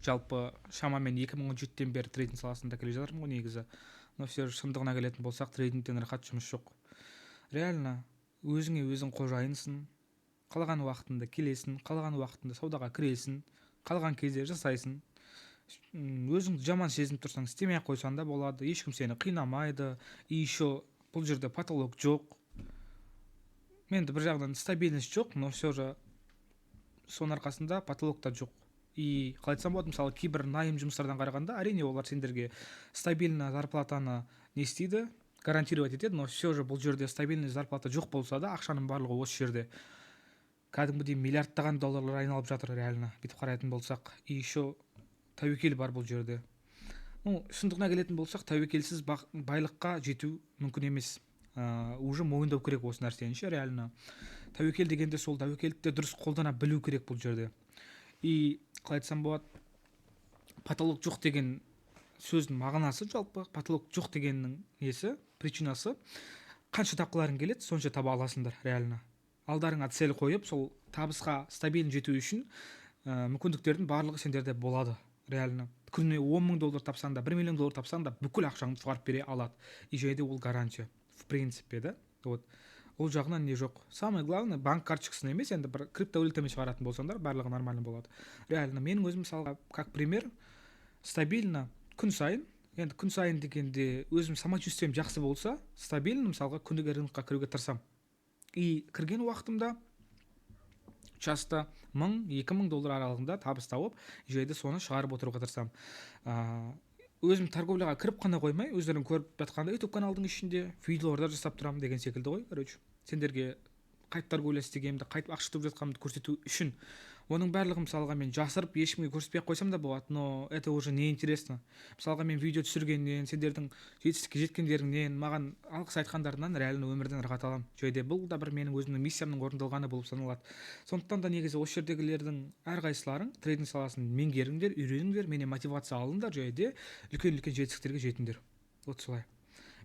жалпы шамамен 2017-тен бері трейдинг саласында келе жатырмын ғой негізі. Но все же шындығына келетін болсақ, трейдингтен рахат жұмыс жоқ. Реально өзіңе өзің қожайынсың. Қалаған уақытында келесің, қалаған уақытында саудаға кіресің, қалған кезде жасайсың. Өзіңді жаман сезініп тұрсаң, істемей ақ қойсаң да болады. Ешкім сені қинамайды. И еще бұл жерде потолок жоқ. Енді бір жағынан стабильность жоқ, но все же соның арқасында потолок та жоқ. И қалай айтсам болады, мысалы кейбір найым жұмыстардан қарағанда әрине олар сендерге стабильно зарплатаны не істейді, гарантировать етеді, но все же бұл жерде стабильный зарплата жоқ болса да ақшаның барлығы осы жерде кәдімгідей миллиардтаған долларлар айналып жатыр реально бүйтіп қарайтын болсақ. И еще тәуекел бар бұл жерде. Шындығына келетін болсақ, тәуекелсіз байлыққа жету мүмкін емес. Уже мойындау керек осы нәрсені ше, реально. Тәуекел дегенде сол тәуекелді дұрыс қолдана білу керек бұл жерде. И қалай айтсам болады, потолок жоқ деген сөздің мағынасы, жалпы потолок жоқ дегеннің несі, причинасы, қанша тапқыларың келеді, сонша таба аласыңдар реально. Алдарыңа цель қойып, сол табысқа стабильно жету үшін мүмкіндіктердің барлығы сендерде болады реально. Күніне 10 мың доллар тапсаң да, 1 миллион доллар тапсаң да бүкіл ақшаңды шығарып бере алады. И және де ол гарантия, в принципе, да. Вот. Ол жағынан не жоқ. Самое главное, банк карточкасын емес, енді бір криптовалютамен шығаратын болсаңдар, барлығы нормально болады. Реально, менің өзім мысалға, как пример, стабильно күн сайын, енді күн сайын дегенде өзім самочувствием жақсы болса, стабильно мысалға күніге рынокқа кіруге тырысамын. И кірген уақытымда часто 1000-2000 мың доллар аралығында табыс тауып, жайды соны шығарып отыруға тырысамын. Өзім торговляға кіріп қана қоймай, өздерің көріп жатқанда YouTube каналдың ішінде видеоларда жасап тұрамын деген секілді ғой, короче. Сендерге қайтып торговля істегенімді, қайтып ақша тауып жатқанымды көрсету үшін. Оның барлығын мысалға мен жасырып ешкімге көрсетпей қойсам да болады, но это уже не интересно. Мысалға мен видео түсіргеннен, сендердің жетістікке жеткендеріңнен, маған алғыс айтқандарынан реально өмірден рахат аламын. Жайда бұл да бір менің өзімнің миссиямның орындалғаны болып саналады. Сондықтан да негізі осы жердегілердің әрқайсыларың трейдинг саласын меңгеріңдер, үйреніңдер, менен мотивация алыңдар, жайда үлкен-үлкен жетістіктерге жетіңдер. Вот солай.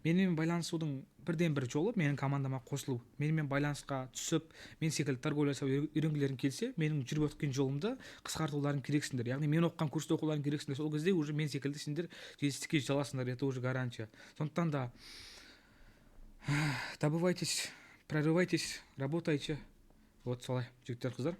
Менімен байланысудың бірден бір жолы менің командама қосылу. Менімен байланысқа түсіп, мен секілді торговля жасау үйренгілерің келсе, менің жүріп өткен жолымды қысқартуларың керексіңдер. Яғни мен оқыған курсты оқуларың керексіңдер. Сол кезде уже мен секілді сендер жетістікке жете аласыңдар, это уже гарантия. Сондықтан да добывайтесь, прорывайтесь, работайте. Вот солай, жігіттер, қыздар.